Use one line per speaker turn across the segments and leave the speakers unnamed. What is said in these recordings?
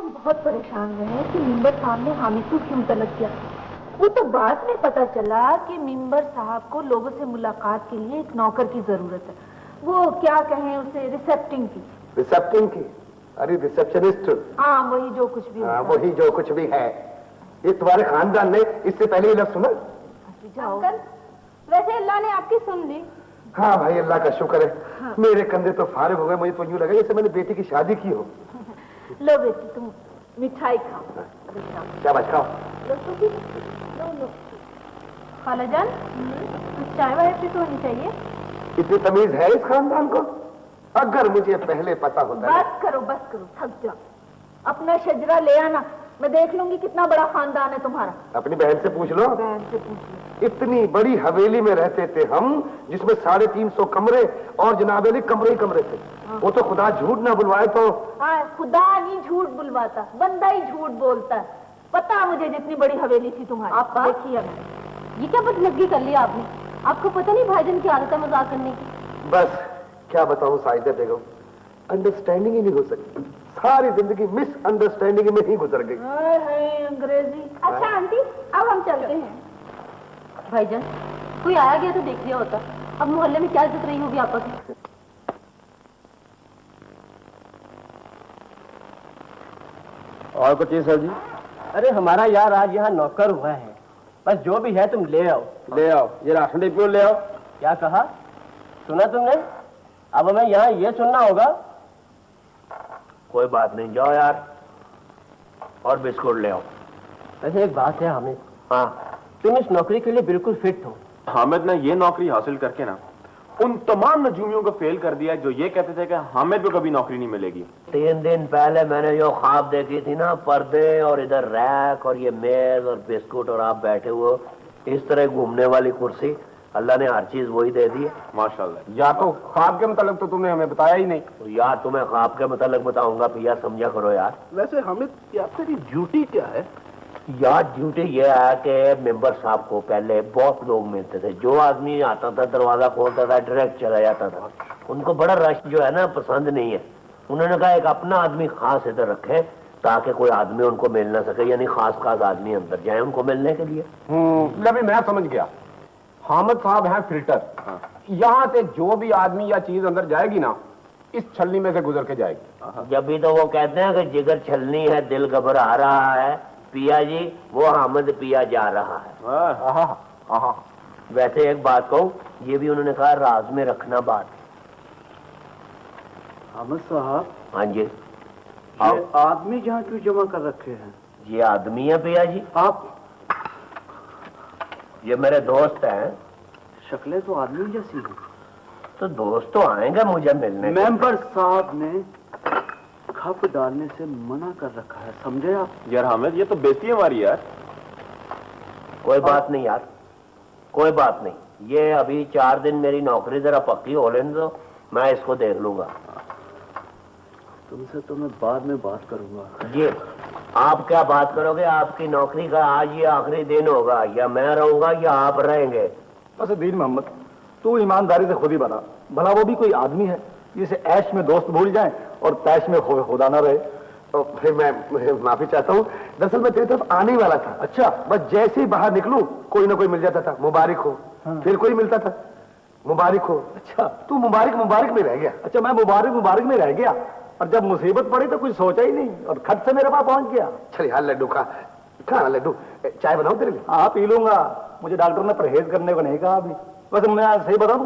हम बहुत परेशान रहे कि मेंबर साहब ने हामिद को क्यों तलब किया। वो तो बाद में पता चला कि मेंबर साहब को लोगों से मुलाकात के लिए एक नौकर की जरूरत है। वो क्या कहें उसे, रिसेप्टिंग की।
रिसेप्टिंग की? अरे रिसेप्शनिस्ट।
हाँ वही जो कुछ भी।
हाँ वही जो कुछ भी है। ये तुम्हारे खानदान ने इससे पहले ही लफ्ज सुना?
अंकल, वैसे अल्लाह ने आपकी सुन ली।
हाँ भाई अल्लाह का शुक्र है। हाँ। मेरे कंधे तो फारिग हो गए। मुझे तो यूं लगा जैसे मैंने बेटी की शादी की हो।
लो बेटी तुम मिठाई खाओ।
क्या बच खाओ?
लो। खालाजान चाय वाय भी तो होनी चाहिए।
इतनी तमीज है इस खानदान को? अगर मुझे पहले पता होता।
बस करो थक जाओ। अपना शजरा ले आना, मैं देख लूंगी कितना बड़ा खानदान है तुम्हारा। अपनी बहन से पूछ लो। इतनी बड़ी हवेली में रहते थे हम जिसमें 350 कमरे और जनाब अली कमरे ही कमरे थे। वो तो खुदा झूठ ना बुलवाए तो। हाँ खुदा नहीं झूठ बुलवाता, बंदा ही झूठ बोलता है। पता मुझे जितनी बड़ी हवेली थी तुम्हारी। आप देखिए ये क्या बदलगी कर लिया आपने? आपको पता नहीं भाईजान की आदत है मजाक करने की। बस क्या बताऊं साइदा बेगम, अंडरस्टैंडिंग ही नहीं हो सकती। सारी जिंदगी मिसअंडरस्टैंडिंग में ही गुजर गई। अंग्रेजी। अच्छा आंटी अब हम चलते हैं। भाईजान कोई आया गया तो देख लिया होता। अब मोहल्ले में क्या इज्जत रही होगी आपस में।
और कुछ सर जी? अरे हमारा यार आज यहाँ नौकर हुआ है, बस जो भी है तुम ले आओ। ले आओ, ये राशन डिपो ले आओ। क्या कहा? सुना तुमने? अब हमें यहाँ ये सुनना होगा।
कोई बात नहीं, जाओ यार और बिस्कुट ले आओ।
वैसे एक बात है हामिद।
हाँ
तुम इस नौकरी के लिए बिल्कुल फिट हो।
हामिद ने ये नौकरी हासिल करके ना उन तमाम नजूमियों को फेल कर दिया जो ये कहते थे कि हामिद को कभी नौकरी नहीं मिलेगी।
3 दिन पहले मैंने जो ख्वाब देखी थी ना, पर्दे और इधर रैक और ये मेज और बिस्कुट और आप बैठे हुए इस तरह घूमने वाली कुर्सी, अल्लाह ने हर चीज वही दे दी है
माशाल्लाह।
या तो ख्वाब के मुतालिक तो तुमने हमें बताया ही नहीं।
तो यार तुम्हें ख्वाब के मुतालिक बताऊंगा भैया, समझा करो यार।
वैसे हामिद यार तेरी ड्यूटी क्या है?
यार ड्यूटी ये है कि मेंबर साहब को पहले बहुत लोग मिलते थे। जो आदमी आता था दरवाजा खोलता था डायरेक्ट चला जाता था। उनको बड़ा रश जो है ना पसंद नहीं है। उन्होंने कहा एक अपना आदमी खास इधर रखे ताकि कोई आदमी उनको मिल ना सके, यानी खास आदमी अंदर जाए उनको मिलने के लिए।
अभी मैं समझ गया। हामिद साहब हैं फिल्टर। यहाँ से जो भी आदमी या चीज अंदर जाएगी ना, इस छलनी में से गुजर के जाएगी।
जब भी तो वो कहते हैं कि जिगर छलनी है दिल घबरा रहा है, पिया जी वो हामिद पिया जा रहा है। वैसे एक बात कहूँ, ये भी उन्होंने कहा राज में रखना बात।
हामिद साहब।
हाँ जी।
ये आदमी जहाँ क्यों जमा कर रखे हैं?
ये आदमी है पिया जी।
आप?
ये मेरे दोस्त हैं।
शक्लें तो आदमी जैसी हैं।
तो दोस्त तो आएंगे मुझे मिलने।
मेंबर साहब ने खप डालने से मना कर रखा है, समझे आप?
यार हामिद ये तो बेइज्जती है हमारी यार।
कोई बात नहीं यार, कोई बात नहीं। ये अभी 4 दिन मेरी नौकरी जरा पक्की हो लेने दो, मैं इसको देख लूंगा।
तुमसे तो मैं बाद में बात करूंगा।
ये आप क्या बात करोगे? आपकी नौकरी का आज ये आखिरी दिन होगा, या मैं रहूंगा या आप रहेंगे।
बस दीन मोहम्मद तू ईमानदारी से खुद ही बना, भला वो भी कोई आदमी है जिसे ऐश में दोस्त भूल जाए और तैश में खुदा ना रहे।
तो फिर मैं माफी चाहता हूँ, दरअसल मैं तेरी तरफ आने ही वाला था।
अच्छा।
बस जैसे ही बाहर निकलूं कोई ना कोई मिल जाता था, मुबारक हो।
हाँ।
फिर कोई मिलता था, मुबारक हो।
अच्छा
तू मुबारक में रह गया।
अच्छा, मैं मुबारक में रह गया और जब मुसीबत पड़ी तो कुछ सोचा ही नहीं और खट से मेरे पास पहुंच गया।
चल यार लड्डू खा लड्डू। चाय बनाऊं तेरे लिए?
हाँ पी लूंगा, मुझे डॉक्टर ने परहेज करने को नहीं कहा अभी। वैसे मैं सही बता दूं,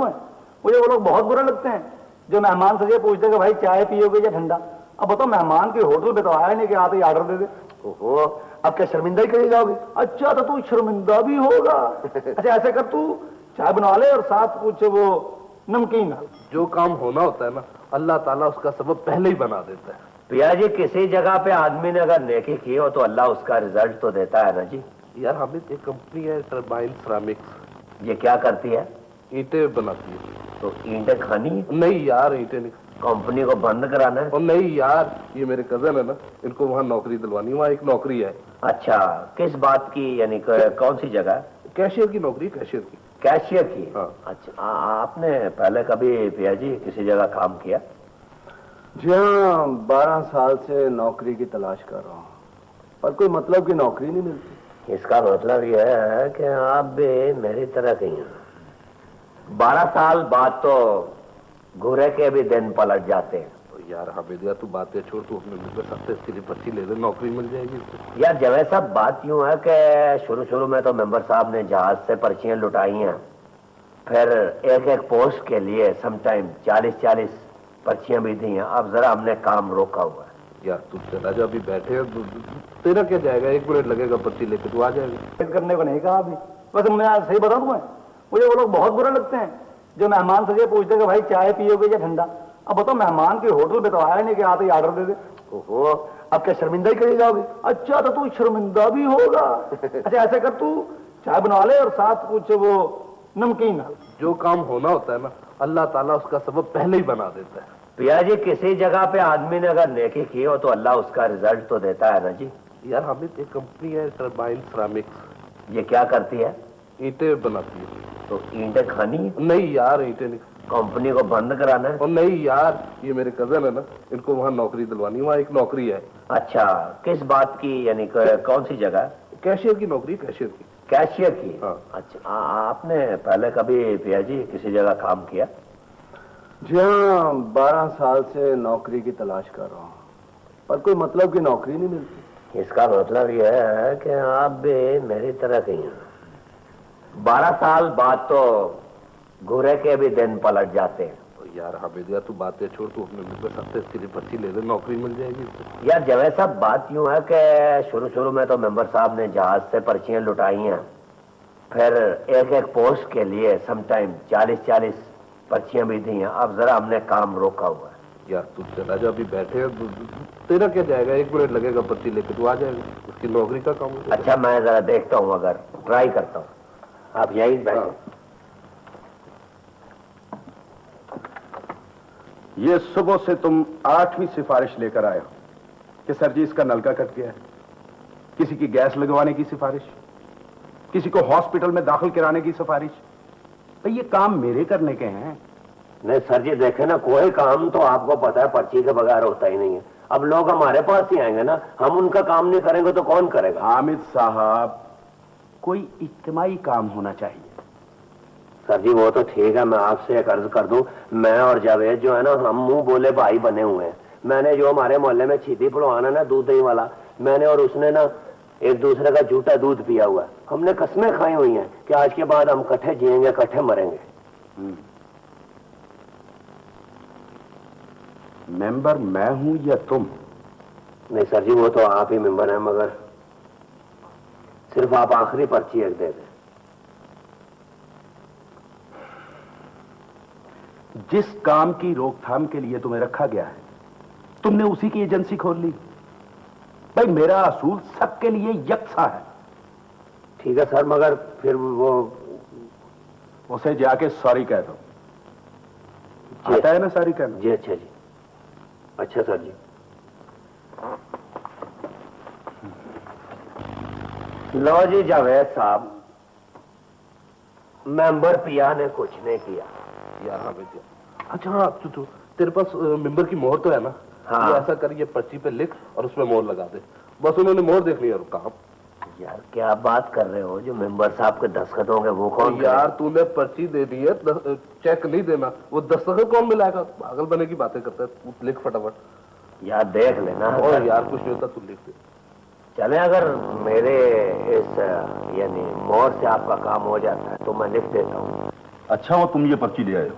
मुझे वो लोग बहुत बुरे लगते हैं जो मेहमान से ये पूछते कि भाई चाय पियोगे या ठंडा। अब बताओ, मेहमान के होटल पे तो आया नहीं कि आते ही ऑर्डर दे दे।
ओहो, अब क्या शर्मिंदा ही करे जाओगे?
अच्छा तो तू शर्मिंदा भी होगा। अच्छा ऐसे कर, तू चाय बना ले और साथ कुछ वो नमकीन।
जो काम होना होता है ना, अल्लाह ताला उसका सबब पहले ही बना देता है।
पिया जी किसी जगह पे आदमी ने अगर नेकी की हो तो अल्लाह उसका रिजल्ट तो देता है ना जी।
यार हामिद एक कंपनी है टर्बाइन सिरामिक्स।
ये क्या करती है?
ईंटें बनाती है।
तो ईंटें खानी है?
नहीं यार ईंटें नहीं।
कंपनी को बंद कराना है?
और नहीं यार, ये मेरे कजन है ना, इनको वहाँ नौकरी दिलवानी, वहाँ एक नौकरी है।
अच्छा, किस बात की, यानी कौन सी जगह?
कैशियर की नौकरी, कैशियर की।
कैशियर की?
हाँ।
अच्छा, आपने पहले कभी पिया जी किसी जगह काम किया?
जी हाँ, 12 साल से नौकरी की तलाश कर रहा हूँ, पर कोई मतलब की नौकरी नहीं मिलती।
इसका मतलब यह है कि आप भी मेरी तरह कहीं हैं। 12 साल बाद तो घुरे के भी दिन पलट जाते हैं।
तो यार हामिद यार, तू बातें छोड़, तू अपने मुझ पर सख्त इसके लिए पर्ची ले ले, नौकरी मिल जाएगी।
यार जब ऐसा बात यूं है कि शुरू में तो मेंबर साहब ने जहाज से पर्चियां लुटाई हैं, फिर एक पोस्ट के लिए समटाइम 40 पर्चियां भी दी हैं। अब जरा हमने काम रोका हुआ है।
यार तू चला जा, अभी बैठे हैं, तेरा क्या जाएगा, 1 मिनट लगेगा, पर्ची लेके तू आ जाएगा।
करने को नहीं कहा अभी। वैसे मैं आज सही बताऊं तुम्हें, मुझे वो लोग बहुत बुरे लगते हैं जो मेहमान से ये पूछते हैं कि भाई चाय पियोगे या ठंडा। अब बताओ, मेहमान के होटल पे तो आया नहीं कि आते ही ऑर्डर दे दे।
ओहो, अब क्या शर्मिंदा ही करे जाओगे?
अच्छा तो तू शर्मिंदा भी होगा। अच्छा ऐसे कर, तू चाय बनवा ले और साथ कुछ वो नमकीन।
जो काम होना होता है ना, अल्लाह ताला उसका सबब पहले ही बना देता है।
पिया जी, किसी जगह पे आदमी ने अगर नेकी की हो तो अल्लाह उसका रिजल्ट तो देता है ना जी।
यार हामिद, एक कंपनी है टर्बाइन सिरामिक्स,
ये क्या करती है?
ईंटें बनाती है।
तो ईंटें खानी है?
नहीं यार, ईंटें नहीं।
कंपनी को बंद कराना है?
और नहीं यार, ये मेरे कजन है ना, इनको वहाँ नौकरी दिलवानी, वहाँ एक नौकरी है।
अच्छा, किस बात की, यानी कौन सी जगह?
कैशियर की नौकरी, कैशियर की।
कैशियर की?
हाँ।
अच्छा, आपने पहले कभी पिया जी किसी जगह काम किया?
जी हाँ, 12 साल से नौकरी की तलाश कर रहा हूँ, पर कोई मतलब की नौकरी नहीं मिलती।
इसका मतलब यह है कि आप भी मेरी तरह कहीं हैं। 12 साल बाद तो घुरे के भी दिन पलट जाते हैं।
तो यार हामिद यार, तू बातें छोड़, तू अपने मुझ पर सख्त इसके लिए पर्ची ले ले, नौकरी मिल जाएगी।
यार जब ऐसा बात यूं है कि शुरू में तो मेंबर साहब ने जहाज से पर्चियां लुटाई हैं, फिर एक पोस्ट के लिए समटाइम 40 पर्चियां भी दी हैं। अब जरा हमने काम रोका हुआ है।
यार तू चला जा, अभी बैठे हैं, तेरा क्या जाएगा, 1 मिनट लगेगा, पर्ची लेके तू आ जाएगा, उसकी नौकरी का काम है।
अच्छा, मैं जरा देखता हूँ, अगर ट्राई करता हूँ। आप यहीं बैठे।
ये सुबह से तुम 8वीं सिफारिश लेकर आए हो कि सर जी इसका नलका कट गया है, किसी की गैस लगवाने की सिफारिश, किसी को हॉस्पिटल में दाखिल कराने की सिफारिश। तो ये काम मेरे करने के हैं।
नहीं सर जी, देखे ना, कोई काम तो आपको पता है पर्ची के बगैर होता ही नहीं है। अब लोग हमारे पास ही आएंगे ना, हम उनका काम नहीं करेंगे तो कौन करेगा?
हामिद साहब, कोई इज्तिमाई काम होना चाहिए।
सर जी वो तो ठीक है, मैं आपसे एक अर्ज कर दूं, मैं और जावेद जो है ना, हम मुंह बोले भाई बने हुए हैं। मैंने जो हमारे मोहल्ले में छीती पड़वाना ना, दूध दही वाला, मैंने और उसने ना एक दूसरे का झूठा दूध पिया हुआ है। हमने कस्में खाई हुई हैं कि आज के बाद हम इकट्ठे जिएंगे, इकट्ठे मरेंगे।
मेंबर मैं हूं या तुम?
नहीं सर जी, वो तो आप ही मेंबर हैं, मगर सिर्फ आप आखिरी पर्ची एक दे दें।
जिस काम की रोकथाम के लिए तुम्हें रखा गया है, तुमने उसी की एजेंसी खोल ली। भाई मेरा असूल सबके लिए यकसा है।
ठीक है सर, मगर फिर वो
उसे जाके सॉरी कह दो। आता है ना सॉरी कहना?
जी अच्छा जी, अच्छा सर जी। लो जी जावेद साहब, मेंबर पिया ने कुछ नहीं किया।
यार हाँ भैया, अच्छा हाँ, तू तेरे पास मेंबर की मोहर तो है ना?
हाँ।
ये ऐसा कर, ये पर्ची पे लिख और उसमें मोहर लगा दे, बस उन्होंने मोहर देख लिया और काम।
यार क्या बात कर रहे हो, जो मेंबर साहब के दस्तखत होंगे वो कौन?
यार तूने पर्ची दे दी है, चेक नहीं देना, वो दस्तखत कौन मिलाएगा? पागल बने की बातें करता है, तू लिख फटाफट।
यार देख लेना।
और यार कुछ नहीं होता, तू लिख दे।
चले, अगर मेरे इस यानी मोहर से आपका काम हो जाता है तो मैं लिख देता हूँ।
अच्छा वो तुम ये पर्ची ले आए हो,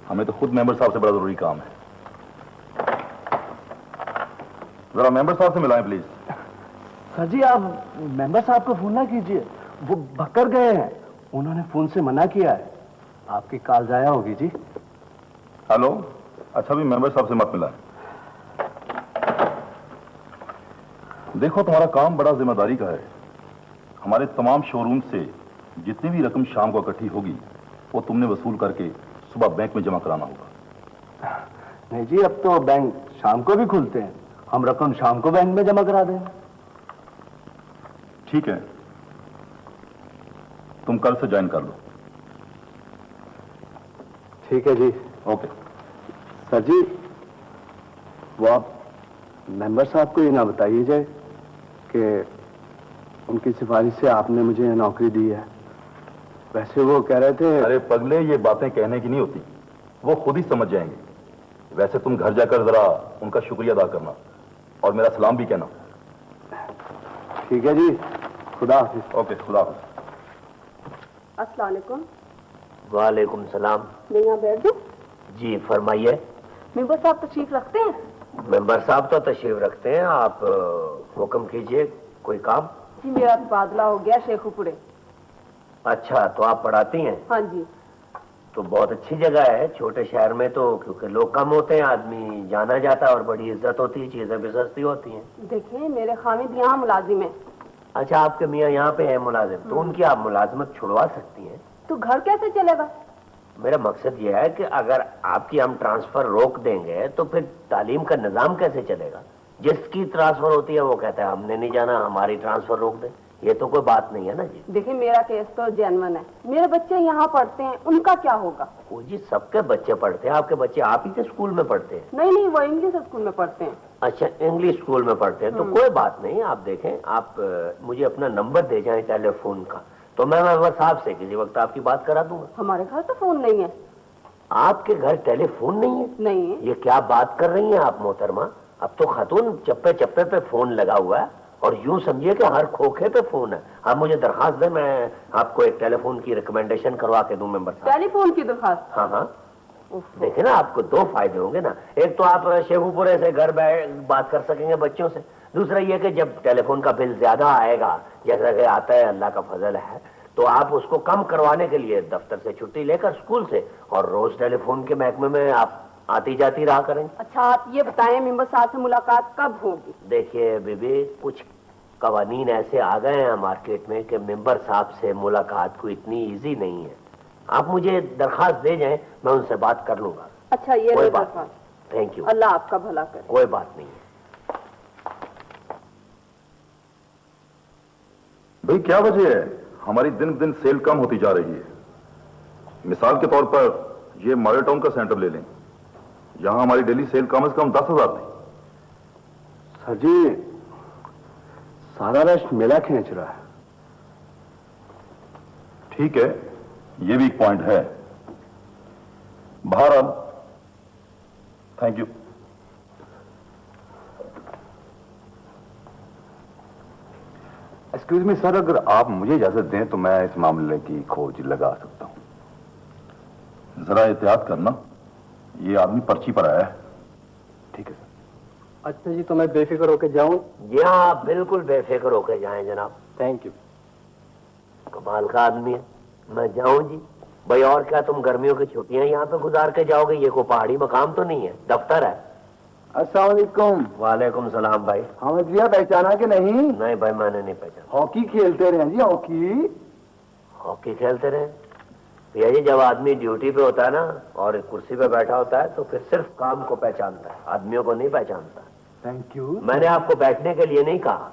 हमें तो खुद मेंबर साहब से बड़ा जरूरी काम है। जरा मेंबर साहब से मिलाएं प्लीज।
सर जी आप मेंबर साहब को फोन ना कीजिए, वो भक्कर गए हैं, उन्होंने फोन से मना किया है। आपकी कॉल जाया होगी जी।
हेलो, अच्छा भी मेंबर साहब से मत मिलाएं। देखो तुम्हारा काम बड़ा जिम्मेदारी का है। हमारे तमाम शोरूम से जितनी भी रकम शाम को इकट्ठी होगी वो तुमने वसूल करके सुबह बैंक में जमा कराना होगा।
नहीं जी, अब तो बैंक शाम को भी खुलते हैं, हम रकम शाम को बैंक में जमा करा देंगे।
ठीक है, तुम कल से ज्वाइन कर लो।
ठीक है जी।
ओके।
सर जी
वो आप मेंबर साहब को ये ना बताइए जाए कि उनकी सिफारिश से आपने मुझे नौकरी दी है। वैसे वो कह रहे थे।
अरे पगले, ये बातें कहने की नहीं होती, वो खुद ही समझ जाएंगे। वैसे तुम घर जाकर जरा उनका शुक्रिया अदा करना और मेरा सलाम भी कहना।
ठीक है जी, खुदा हाफिज।
ओके, खुदा हाफिज।
अस्सलाम वालेकुम।
वालेकुम सलाम।
मैं यहाँ बैठ दूँ?
जी फरमाइए।
मेंबर साहब तशरीफ रखते हैं?
मेंबर साहब तो तशरीफ रखते हैं, आप हुक्म कीजिए, कोई काम?
जी मेरा तबादला हो गया शेखुपुरे।
अच्छा, तो आप पढ़ाती हैं?
हाँ जी।
तो बहुत अच्छी जगह है, छोटे शहर में तो क्योंकि लोग कम होते हैं, आदमी जाना जाता है और बड़ी इज्जत होती है, चीजें भी सस्ती होती हैं।
देखिए मेरे खामिद यहाँ मुलाजिम है।
अच्छा, आपके मियाँ यहाँ पे है मुलाजिम, तो उनकी आप मुलाजमत छुड़वा सकती हैं।
तो घर कैसे चलेगा?
मेरा मकसद यह है कि अगर आपकी हम ट्रांसफर रोक देंगे तो फिर तालीम का निजाम कैसे चलेगा? जिसकी ट्रांसफर होती है वो कहता है हमने नहीं जाना, हमारी ट्रांसफर रोक दे। ये तो कोई बात नहीं है ना जी।
देखिए मेरा केस तो जेन्युइन है, मेरे बच्चे यहाँ पढ़ते हैं, उनका क्या होगा?
वो जी सबके बच्चे पढ़ते हैं, आपके बच्चे आप ही के स्कूल में पढ़ते हैं?
नहीं नहीं, वो इंग्लिश स्कूल में पढ़ते हैं।
अच्छा, इंग्लिश स्कूल में पढ़ते हैं, तो कोई बात नहीं। आप देखें, आप मुझे अपना नंबर दे जाएं टेलीफोन का, तो मैं मेंबर साहब से किसी वक्त आपकी बात करा दूंगा।
हमारे घर तो फोन नहीं है।
आपके घर टेलीफोन नहीं है?
नहीं है।
ये क्या बात कर रही हैं आप मोहतरमा? अब तो खातून चप्पे चप्पे पे फोन लगा हुआ है और यूं समझिए कि हर खोखे पे फोन है। आप मुझे दरखास्त दें, मैं आपको एक टेलीफोन की रिकमेंडेशन करवा के दूं मेंबर साहब।
टेलीफोन की दरखास्त?
हाँ हाँ। देखे ना, आपको दो फायदे होंगे ना। एक तो आप शेखुपुरे से घर बात कर सकेंगे बच्चों से, दूसरा ये कि जब टेलीफोन का बिल ज्यादा आएगा, जैसा कि आता है, अल्लाह का फजल है, तो आप उसको कम करवाने के लिए दफ्तर से छुट्टी लेकर स्कूल से और रोज टेलीफोन के महकमे में आप आती जाती रहा करें।
अच्छा आप ये बताएं मेंबर साहब से मुलाकात कब होगी?
देखिए बीबी, कुछ कवानीन ऐसे आ गए हैं मार्केट में कि मेंबर साहब से मुलाकात को इतनी इजी नहीं है। आप मुझे दरखास्त दे जाएं, मैं उनसे बात कर लूंगा।
अच्छा ये
कोई
ले
बात
दरखास्त।
नहीं। Thank you.
अल्लाह आपका भला करे।
कोई बात नहीं है।
भाई क्या वजह है? हमारी दिन दिन सेल कम होती जा रही है। मिसाल के तौर पर ये मॉडल टाउन का सेंटर ले लें, यहां हमारी डेली सेल कम से कम 10,000 थी।
सर जी, सारा रश मेला खींच रहा है।
ठीक है, ये भी एक पॉइंट है। बहरहाल thank you.
Excuse me sir, अगर आप मुझे इजाजत दें तो मैं इस मामले की खोज लगा सकता हूं।
जरा एहतियात करना, ये आदमी पर्ची पर आया है।
ठीक है सर।
अच्छा जी, तो मैं बेफिक्र होकर जाऊं?
जी हाँ, आप बिल्कुल बेफिक्र होकर जाएं जनाब।
Thank you.
कमाल का आदमी है। मैं जाऊं जी? भाई और क्या, तुम गर्मियों की छुट्टियां यहाँ पे गुजार के जाओगे? ये कोई पहाड़ी मकाम तो नहीं है, दफ्तर है।
अस्सलाम वालेकुम।
वालेकुम सलाम भाई।
हामिद भैया पहचाना कि नहीं?
नहीं भाई, मैंने नहीं पहचाना।
हॉकी खेलते रहे जी, हॉकी।
हॉकी खेलते रहे? भैया जी, जब आदमी ड्यूटी पे होता है ना और कुर्सी पे बैठा होता है तो फिर सिर्फ काम को पहचानता है, आदमियों को नहीं पहचानता।
Thank you.
मैंने आपको बैठने के लिए नहीं कहा।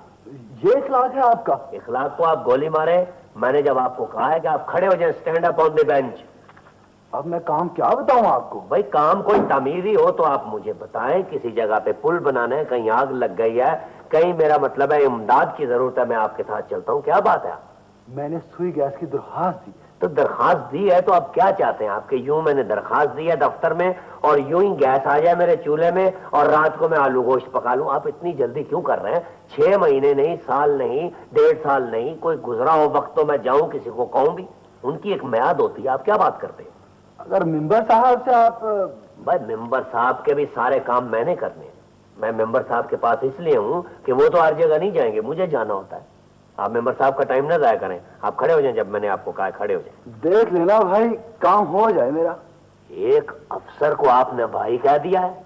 ये इखलाक है आपका?
इखलाक को आप गोली मारे। मैंने जब आपको कहा है कि आप खड़े हो जाएं, stand up on the bench.
अब मैं काम क्या बताऊं आपको?
भाई काम कोई तामीरी हो तो आप मुझे बताएं। किसी जगह पे पुल बनाना है, कहीं आग लग गई है, कहीं मेरा मतलब है इमदाद की जरूरत है, मैं आपके साथ चलता हूँ। क्या बात है?
मैंने सुई गैस की दरखास्त दी।
तो दरखास्त दी है तो आप क्या चाहते हैं? आपके यूं मैंने दरखास्त दी है दफ्तर में और यूं ही गैस आ जाए मेरे चूल्हे में और रात को मैं आलू गोश्त पका लूं? आप इतनी जल्दी क्यों कर रहे हैं? 6 महीने नहीं, साल नहीं, 1.5 साल नहीं, कोई गुजरा हो वक्त तो मैं जाऊं, किसी को कहूं भी। उनकी एक म्याद होती है। आप क्या बात करते हैं?
अगर मेंबर साहब से आप...
भाई मेंबर साहब के भी सारे काम मैंने करने हैं। मैं मेंबर साहब के पास इसलिए हूं कि वो तो हर जगह नहीं जाएंगे, मुझे जाना होता है। आप मेंबर साहब का टाइम ना जाया करें। आप खड़े हो जाएं, जब मैंने आपको कहा खड़े हो जाएं।
देख लेना भाई, काम हो जाए मेरा। एक
अफसर को आपने भाई कह दिया है?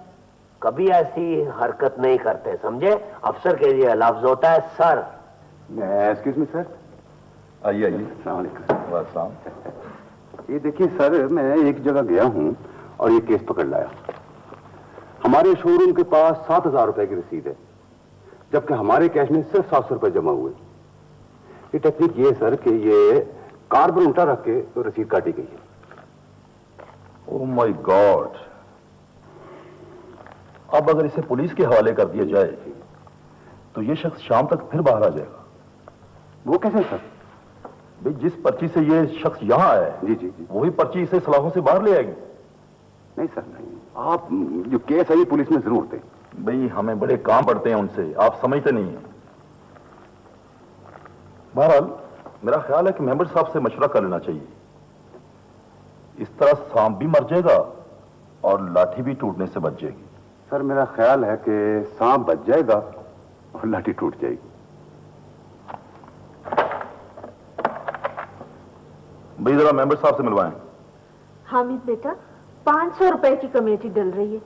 कभी ऐसी हरकत नहीं करते, समझे? अफसर के लिए लफ्ज होता है सर।
Excuse me sir.
आइए आइए।
अस्सलाम वालेकुम।
वालेकुम।
ये देखिए सर, मैं एक जगह गया हूं और ये केस पकड़ लाया। हमारे शोरूम के पास 7,000 रुपए की रसीद है, जबकि हमारे कैश में सिर्फ 700 रुपए जमा हुए। ये टेक्निक ये सर कि ये कार पर उल्टा रख के तो रसीद काटी गई है।
Oh my God. अब अगर इसे पुलिस के हवाले कर दिया जाए तो ये शख्स शाम तक फिर बाहर आ जाएगा।
वो कैसे सर?
भाई जिस पर्ची से ये शख्स यहां आया है,
जी जी जी,
वही पर्ची इसे सलाखों से बाहर ले आएगी।
नहीं सर नहीं, आप जो केस है ये पुलिस में जरूर दें।
भाई हमें बड़े काम पड़ते हैं उनसे, आप समझते नहीं हैं। बहरहाल मेरा ख्याल है कि मेंबर साहब से मशवरा कर लेना चाहिए। इस तरह सांप भी मर जाएगा और लाठी भी टूटने से बच जाएगी।
सर मेरा ख्याल है कि सांप बच जाएगा और लाठी टूट जाएगी।
भाई जरा मेंबर साहब से मिलवाएं।
हामिद बेटा, 500 रुपए की कमेटी डल रही है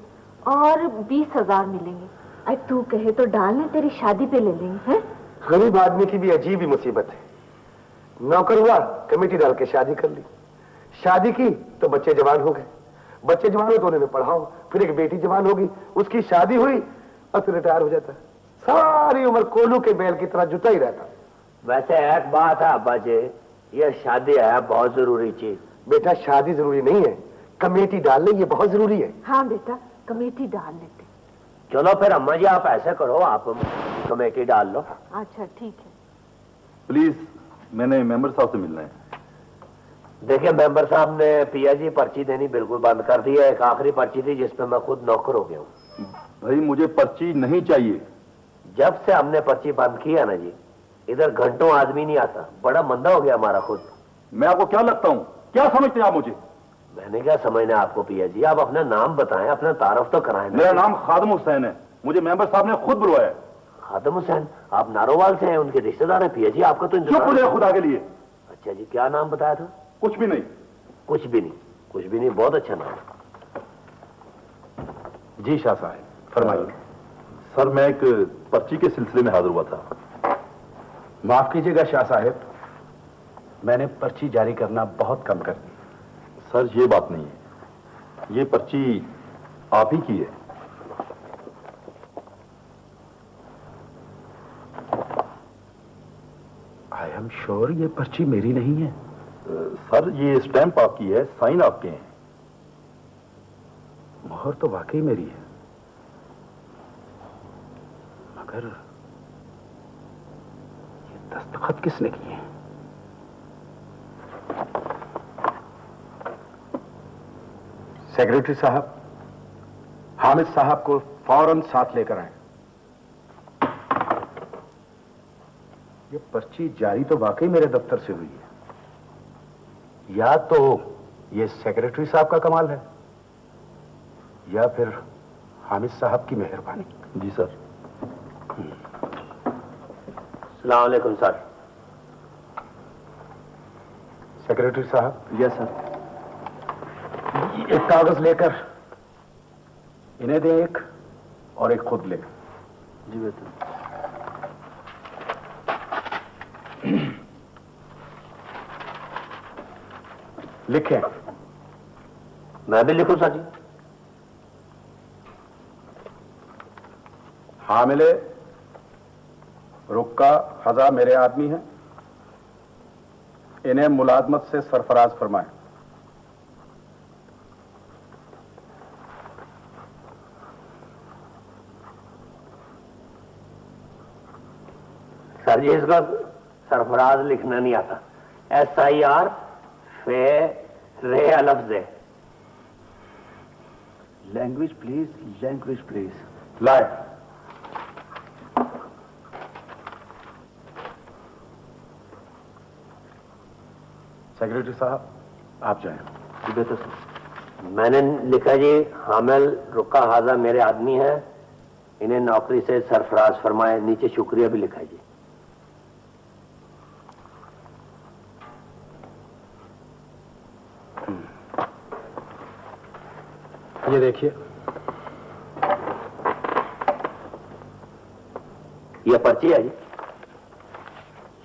और 20,000 मिलेंगे। अब तू कहे तो डालने, तेरी शादी पे ले लेंगे। हैं?
गरीब आदमी की भी अजीब ही मुसीबत है। नौकर हुआ, कमेटी डाल के शादी कर ली, शादी की तो बच्चे जवान हो गए, बच्चे जवान हुए तो उन्हें पढ़ाओ, फिर एक बेटी जवान होगी, उसकी शादी हुई और फिर रिटायर हो जाता। सारी उम्र कोल्हू के बैल की तरह जुटा ही रहता।
वैसे एक बात है अब्बा जी, ये शादी है बहुत जरूरी चीज।
बेटा शादी जरूरी नहीं है, कमेटी डालना ये बहुत जरूरी है।
हाँ बेटा, कमेटी डाल लेते।
चलो फिर अम्मा जी आप ऐसे करो, आप कमेटी डाल लो।
अच्छा ठीक है।
प्लीज मैंने मेंबर साहब से मिलना है।
देखिए मेंबर साहब ने पिया जी पर्ची देनी बिल्कुल बंद कर दी है। एक आखिरी पर्ची थी जिसपे मैं खुद नौकर हो गया हूँ।
भाई मुझे पर्ची नहीं चाहिए।
जब से हमने पर्ची बंद की है ना जी, इधर घंटों आदमी नहीं आता, बड़ा मंदा हो गया हमारा खुद।
मैं आपको क्या लगता हूँ? क्या समझते हैं आप मुझे?
मैंने क्या समझना आपको पिया जी, आप अपना नाम बताएं, अपना तारफ तो कराएं।
मेरा नाम खादम हुसैन है, मुझे मेंबर साहब ने खुद बुलवाया।
खादम हुसैन? आप नारोवाल से हैं, उनके रिश्तेदार हैं पिया जी। आपका तो
क्यों खुदा के लिए?
अच्छा जी, क्या नाम बताया था?
कुछ भी नहीं।
कुछ भी नहीं? कुछ भी नहीं, बहुत अच्छा नाम।
जी शाह साहब फरमाइए।
सर मैं एक पर्ची के सिलसिले में हाजिर हुआ था।
माफ कीजिएगा शाह साहब, मैंने पर्ची जारी करना बहुत कम कर दी।
सर ये बात नहीं है, ये पर्ची आप ही की है।
आई एम श्योर ये पर्ची मेरी नहीं है।
सर ये स्टैंप आपकी है, साइन आपके हैं।
मोहर तो वाकई मेरी है, मगर ये दस्तखत किसने किए हैं? सेक्रेटरी साहब, हामिद साहब को फौरन साथ लेकर आए। ये पर्ची जारी तो वाकई मेरे दफ्तर से हुई है, या तो ये सेक्रेटरी साहब का कमाल है या फिर हामिद साहब की मेहरबानी।
जी सर।
अस्सलाम वालेकुम सर।
सेक्रेटरी साहब।
Yes sir.
एक कागज लेकर इन्हें दे एक, और एक खुद ले।
जी बेटा।
लिखें।
मैं भी लिखूं सर जी?
हामिले रुक्का हजा मेरे आदमी हैं, इन्हें मुलाजमत से सरफराज फरमाएं।
सर जी इसका सरफराज लिखना नहीं आता। SIR फे रे लफ्ज है।
Language please, language please.
लाए। सेक्रेटरी साहब आप जाएं।
जी बेटा सर।
मैंने लिखा जी, हामिल रुक्का हाजा मेरे आदमी हैं, इन्हें नौकरी से सरफराज फरमाए। नीचे शुक्रिया भी लिखा जी।
ये देखिए,
ये पर्ची है जी।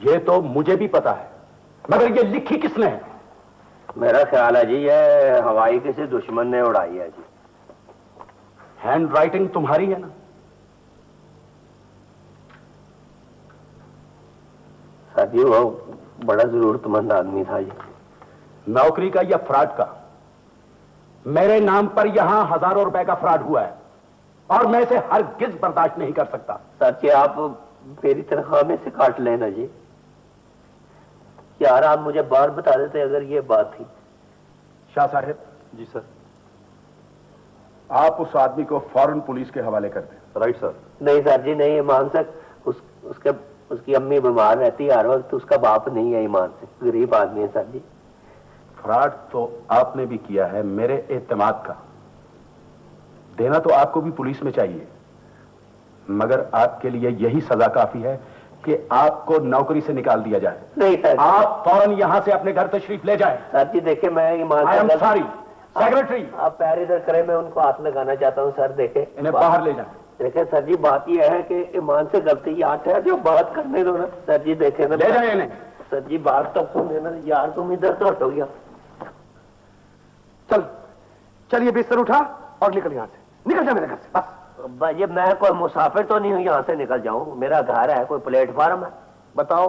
ये तो मुझे भी पता है, मगर ये लिखी किसने है?
मेरा ख्याल है जी ये हवाई किसी दुश्मन ने उड़ाई है जी।
हैंड राइटिंग तुम्हारी है ना?
सर जी वो बड़ा जरूरतमंद आदमी था जी।
नौकरी का या फ्रॉड का? मेरे नाम पर यहां हजारों रुपए का फ्रॉड हुआ है। और मैं इसे हरगिज बर्दाश्त नहीं कर सकता।
सर जी आप मेरी तनख्वाह में से काट लेना जी। यार आप मुझे बात बता देते अगर ये बात थी।
शाह साहब।
जी सर।
आप उस आदमी को फौरन पुलिस के हवाले कर दें।
Right sir.
नहीं सर जी नहीं, ईमान से उसकी अम्मी बीमार रहती है हर वक्त, उसका बाप नहीं है ईमान से, गरीब आदमी है सर जी।
फ्रॉड तो आपने भी किया है मेरे एतमाद का, देना तो आपको भी पुलिस में चाहिए, मगर आपके लिए यही सजा काफी है कि आपको नौकरी से निकाल दिया जाए।
नहीं सर,
आप फौरन यहां से अपने घर तशरीफ ले जाए।
सर जी देखे मैं ईमान
आई एम सॉरी सेक्रेटरी।
आप पैर इधर करें, मैं उनको हाथ लगाना चाहता हूँ सर। देखे
इन्हें बाहर ले जाए।
देखे सर जी बात यह है कि ईमान से गलती याद है जो बात करने दो ना सर जी। देखे ना
ले जाए इन्हें।
सर जी बात तो सुने ना यार, तुम इधर तो हटो गया।
चलिए बिस्तर उठा और निकल यहाँ से, निकल जा मेरे घर से बस।
ये मैं कोई मुसाफिर तो नहीं हूँ यहाँ से निकल जाऊँ, मेरा घर है, कोई प्लेटफार्म है।
बताओ,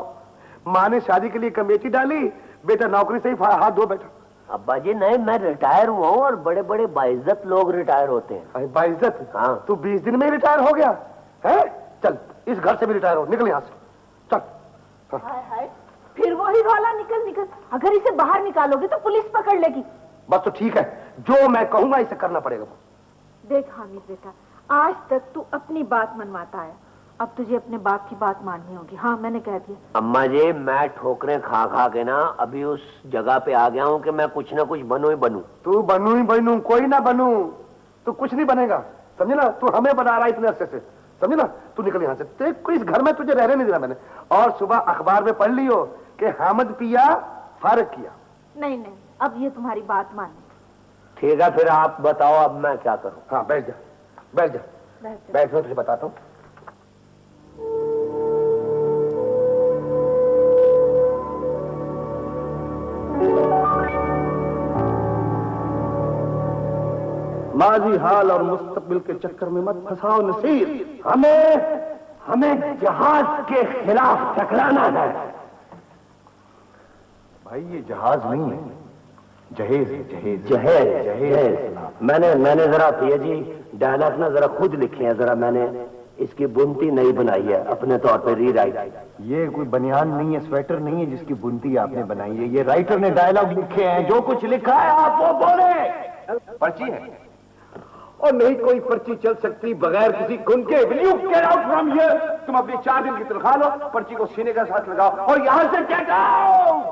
माँ ने शादी के लिए कमेटी डाली, बेटा नौकरी से ही हाथ धो बैठा।
अब्बा जी नहीं, मैं रिटायर हुआ हूँ और बड़े बड़े बाइज्जत लोग रिटायर होते हैं।
बाइज्जत?
हाँ।
तू 20 दिन में रिटायर हो गया है? चल इस घर से भी रिटायर हो, निकल यहाँ से चल।
हाय हाय, फिर वही रौला, निकल। अगर इसे बाहर निकालोगे तो पुलिस पकड़ लेगी।
बस तो ठीक है, जो मैं कहूंगा इसे करना पड़ेगा।
देख हामिद बेटा, आज तक तू अपनी बात मनवाता आया, अब तुझे अपने बाप की बात माननी होगी। हाँ मैंने कह दिया।
अम्मा जी मैं ठोकरें खा खा के ना अभी उस जगह पे आ गया हूँ कि मैं कुछ ना कुछ बनूं ही बनूं।
तू बनूं ही बनूं, कोई ना बनूं, तू कुछ नहीं बनेगा, समझे ना? तू हमें बना रहा है इतने अरसे से, समझे ना? तू निकल यहाँ से, तेरे इस घर में तुझे रहने नहीं देना मैंने। और सुबह अखबार में पढ़ लियो कि हामिद पिया फारिग किया।
नहीं, अब ये तुम्हारी बात माननी।
ठीक है फिर आप बताओ अब मैं क्या करूं।
हाँ बैठ जा, बैठ मैं तुझे बताता हूँ।
माजी हाल और मुस्तकबिल के चक्कर में मत फंसाओ नसीर।
हमें जहाज के खिलाफ टकराना है।
भाई ये जहाज नहीं है, जहेज।
मैंने जरा पिया जी डायलॉग ना जरा खुद लिखे हैं, जरा मैंने इसकी बुनती नहीं बनाई है, अपने तौर पे रीराइट।
ये कोई बनियान नहीं है, स्वेटर नहीं है जिसकी बुनती आपने बनाई है, ये राइटर ने डायलॉग लिखे हैं। जो कुछ लिखा है आप वो बोले।
पर्ची है
और नहीं कोई पर्ची चल सकती बगैर किसी खून के।
Will you get out from here? तुम अपनी 4 दिन की तनख्वाह लो, पर्ची को सीने के साथ लगाओ और यहां से get out!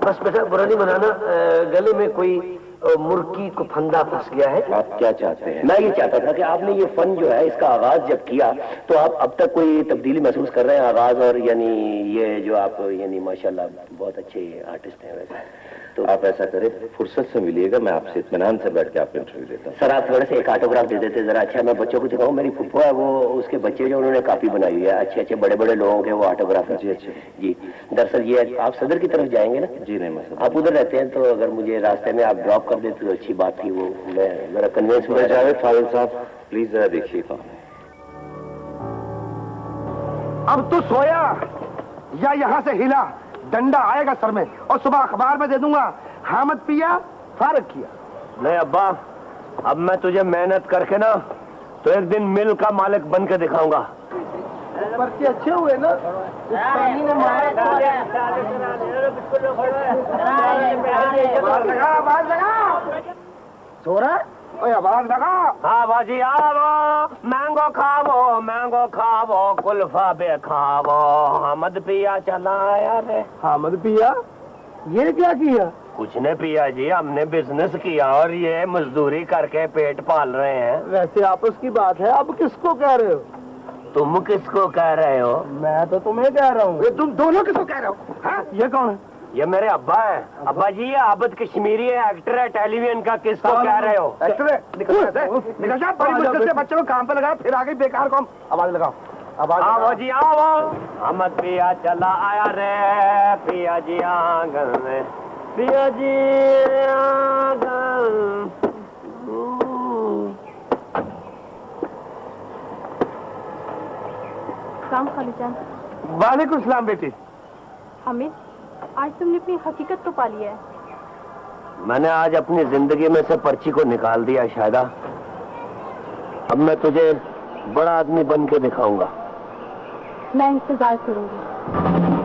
बस बेटा बुरा नहीं मनाना, गले में कोई मुर्गी को फंदा फंस गया है।
आप क्या चाहते हैं?
मैं ये चाहता था कि आपने ये फन जो है इसका आगाज जब किया तो आप अब तक कोई तब्दीली महसूस कर रहे हैं आगाज और यानी ये जो आप यानी माशाल्लाह बहुत अच्छे आर्टिस्ट हैं वैसे।
तो आप ऐसा करें, फुर्सत से मिलिएगा, मैं आपसे इत्मीनान से बैठ के आपको इंटरव्यू देता हूँ।
सर आप थोड़े से एक ऑटोग्राफ दे देते जरा। अच्छा मैं बच्चों को दिखाऊं, मेरी फुप्पो है वो, उसके बच्चे जो उन्होंने काफी बनाई हुई है, अच्छे बड़े बड़े लोगों के वो ऑटोग्राफ।
जी अच्छा
जी दरअसल ये आप सदर की तरफ जाएंगे ना?
जी नहीं मसला।
आप उधर रहते हैं तो अगर मुझे रास्ते में आप ड्रॉप कर देते तो अच्छी बात थी। वो मैं जरा कन्वेंस
में जावेद फाजिल साहब प्लीज जरा देखिए कौन है।
अब तू सोया या यहाँ से हिला, डंडा आएगा सर में और सुबह अखबार में दे दूंगा हामिद पिया फारिग किया।
नहीं अब्बा, अब मैं तुझे मेहनत करके ना तो एक दिन मिल का मालिक बन के दिखाऊंगा।
पर्चे अच्छे हुए ना? पानी ने मारा। आवाज लगा सो रहा है। आवाज लगा।
हाँ बाजी आवो, मैंगो खावो कुल्फा बे खावो, हामिद पिया चला आया रे।
हामिद पिया ये क्या किया?
कुछ ने पिया जी, हमने बिजनेस किया और ये मजदूरी करके पेट पाल रहे हैं।
वैसे आपस की बात है, अब किसको कह रहे हो?
तुम किसको कह रहे हो?
मैं तो तुम्हें कह रहा हूँ। तुम दोनों किसको कह रहे हो? हाँ? ये कौन है?
ये मेरे अब्बा है। अब्बा जी ये आबद कश्मीरी है, एक्टर है टेलीविजन का। किसको कह रहे हो?
एक्टर है? निकल जा, बड़ी मुश्किल से बच्चों को काम पे लगा, फिर आगे बेकार कौन? आवाज लगाओ।
आओ जी आओ, हामिद पिया चला आया रे, पिया जी आंगन में, पिया जी आंगन।
सलाम खालीजान।
वालेकुम सलाम बेटी।
हामिद, आज तुमने अपनी हकीकत तो पा लिया है।
मैंने आज अपनी जिंदगी में से पर्ची को निकाल दिया शायदा। अब मैं तुझे बड़ा आदमी बन के दिखाऊंगा।
मैं इंतजार करूंगी।